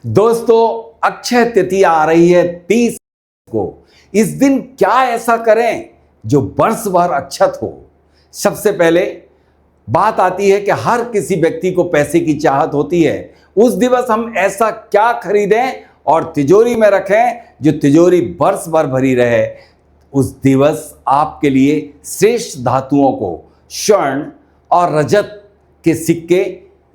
दोस्तों, अक्षय तृतीया आ रही है 30 को। इस दिन क्या ऐसा करें जो वर्ष भर अक्षत हो। सबसे पहले बात आती है कि हर किसी व्यक्ति को पैसे की चाहत होती है। उस दिवस हम ऐसा क्या खरीदें और तिजोरी में रखें जो तिजोरी वर्ष भर भरी रहे। उस दिवस आपके लिए श्रेष्ठ धातुओं को, स्वर्ण और रजत के सिक्के,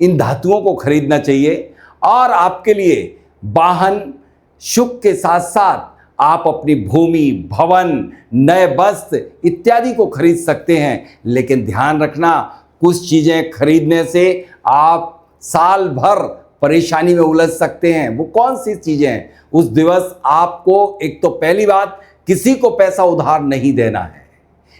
इन धातुओं को खरीदना चाहिए। और आपके लिए वाहन, सुख के साथ साथ आप अपनी भूमि, भवन, नए वस्त्र इत्यादि को खरीद सकते हैं। लेकिन ध्यान रखना, कुछ चीजें खरीदने से आप साल भर परेशानी में उलझ सकते हैं। वो कौन सी चीजें हैं? उस दिवस आपको एक तो पहली बात, किसी को पैसा उधार नहीं देना है।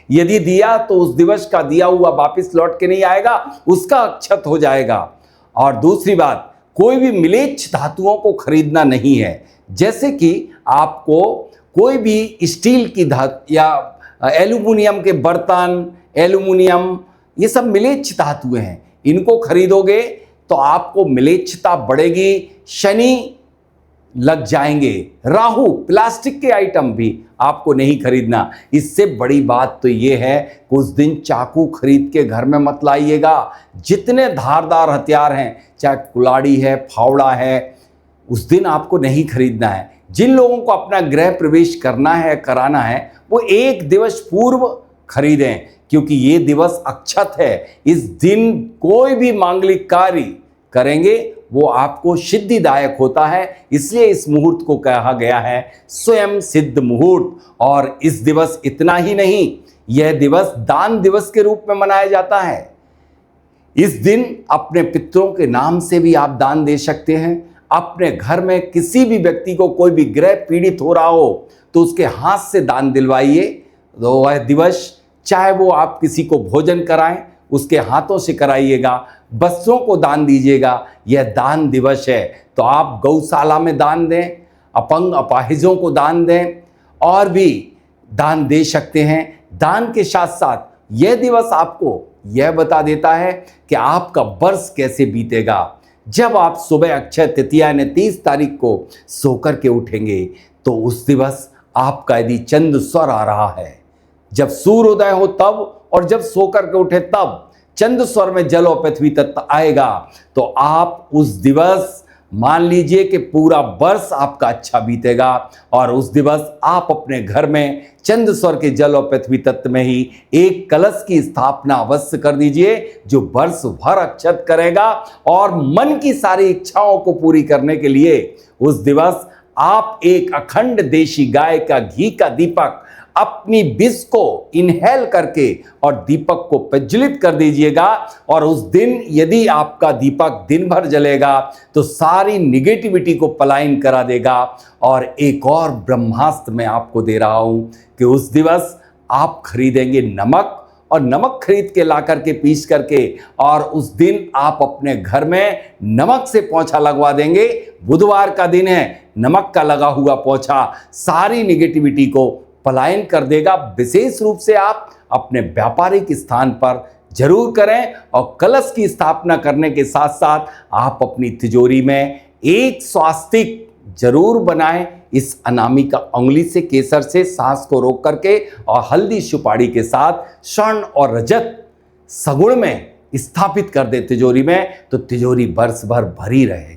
यदि दिया तो उस दिवस का दिया हुआ वापस लौट के नहीं आएगा, उसका अक्षत हो जाएगा। और दूसरी बात, कोई भी मिलेच्छ धातुओं को खरीदना नहीं है। जैसे कि आपको कोई भी स्टील की धातु या एल्यूमिनियम के बर्तन, एल्यूमिनियम, ये सब मिलेच्छ धातुएं हैं। इनको खरीदोगे तो आपको मिलेच्छता बढ़ेगी, शनि लग जाएंगे। राहु, प्लास्टिक के आइटम भी आपको नहीं खरीदना। इससे बड़ी बात तो ये है कि उस दिन चाकू खरीद के घर में मत लाइएगा। जितने धारदार हथियार हैं, चाहे कुल्हाड़ी है, फावड़ा है, उस दिन आपको नहीं खरीदना है। जिन लोगों को अपना गृह प्रवेश करना है, कराना है, वो एक दिवस पूर्व खरीदें, क्योंकि ये दिवस अक्षत है। इस दिन कोई भी मांगलिक कार्य करेंगे वो आपको सिद्धिदायक होता है। इसलिए इस मुहूर्त को कहा गया है स्वयं सिद्ध मुहूर्त। और इस दिवस इतना ही नहीं, यह दिवस दान दिवस के रूप में मनाया जाता है। इस दिन अपने पितरों के नाम से भी आप दान दे सकते हैं। अपने घर में किसी भी व्यक्ति को कोई भी ग्रह पीड़ित हो रहा हो तो उसके हाथ से दान दिलवाइए। तो वह दिवस, चाहे वो आप किसी को भोजन कराएं, उसके हाथों से कराइएगा, वस्त्रों को दान दीजिएगा। यह दान दिवस है। तो आप गौशाला में दान दें, अपंग अपाहिजों को दान दें, और भी दान दे सकते हैं। दान के साथ साथ यह दिवस आपको यह बता देता है कि आपका वर्ष कैसे बीतेगा। जब आप सुबह अक्षय तृतीया यानी 30 तारीख को सोकर के उठेंगे तो उस दिवस आपका यदि चंद्र स्वर आ रहा है, जब सूर्योदय हो तब, और जब सोकर के उठे तब चंद्र स्वर में जल और पृथ्वी तत्व आएगा, तो आप उस दिवस मान लीजिए कि पूरा वर्ष आपका अच्छा बीतेगा। और उस दिवस आप अपने घर में चंद्र स्वर के जल और पृथ्वी तत्व में ही एक कलश की स्थापना अवश्य कर दीजिए, जो वर्ष भर अक्षत करेगा। और मन की सारी इच्छाओं को पूरी करने के लिए उस दिवस आप एक अखंड देशी गाय का घी का दीपक अपनी विष को इनहेल करके और दीपक को प्रज्वलित कर दीजिएगा। और उस दिन यदि आपका दीपक दिन भर जलेगा तो सारी निगेटिविटी को पलायन करा देगा। और एक और ब्रह्मास्त्र मैं आपको दे रहा हूं कि उस दिवस आप खरीदेंगे नमक, और नमक खरीद के ला करके पीस करके, और उस दिन आप अपने घर में नमक से पोंछा लगवा देंगे। बुधवार का दिन है, नमक का लगा हुआ पोंछा सारी निगेटिविटी को पलायन कर देगा। विशेष रूप से आप अपने व्यापारिक स्थान पर जरूर करें। और कलश की स्थापना करने के साथ साथ आप अपनी तिजोरी में एक स्वास्तिक जरूर बनाएं। इस अनामिका उंगली से, केसर से सांस को रोक करके और हल्दी सुपारी के साथ स्वर्ण और रजत सगुण में स्थापित कर दे तिजोरी में, तो तिजोरी वर्ष भर भरी रहे।